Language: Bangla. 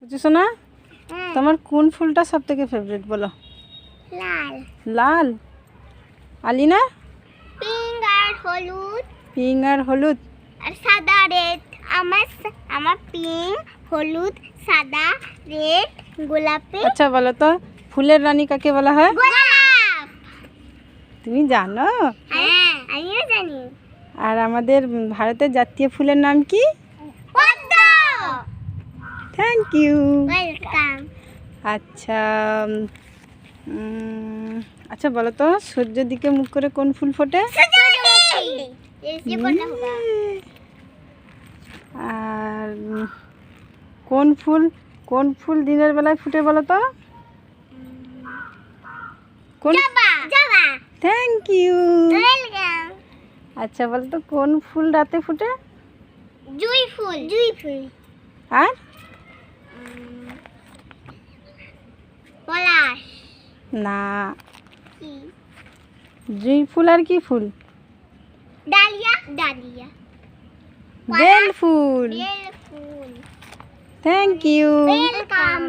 বুঝছো না? তোমার কোন ফুলটা সব থেকে ফেভারিট বলো? লাল। লাল। আলিনা? পিঙ্ক আর হলুদ পিঙ্ক আর হলুদ। আর সাদা রেড। আমার পিঙ্ক হলুদ সাদা রেড গোলাপি। আচ্ছা বলো তো ফুলের রানী কাকে বলা হয়? গোলাপ। তুমি জানো? হ্যাঁ আমিও জানি। আর আমাদের ভারতের জাতীয় ফুলের নাম কি? পদ্ম। Thank you. ওয়েলকাম। আচ্ছা আচ্ছা বলো তো সূর্যের দিকে মুখ করে কোন ফুল ফোটে? আর কোন ফুল দিনের বেলায় ফুটে বলো তো? কোন? জবা। Thank you. ওয়েলকাম। আচ্ছা বলো তো কোন ফুল রাতে ফুটে? জুঁই ফুল। জুঁই ফুল। আর পলাশ। না, কি? জুঁই ফুল আর কি ফুল? ডালিয়া। ডালিয়া। বেল ফুল। বেল ফুল। Thank you. ওয়েলকাম।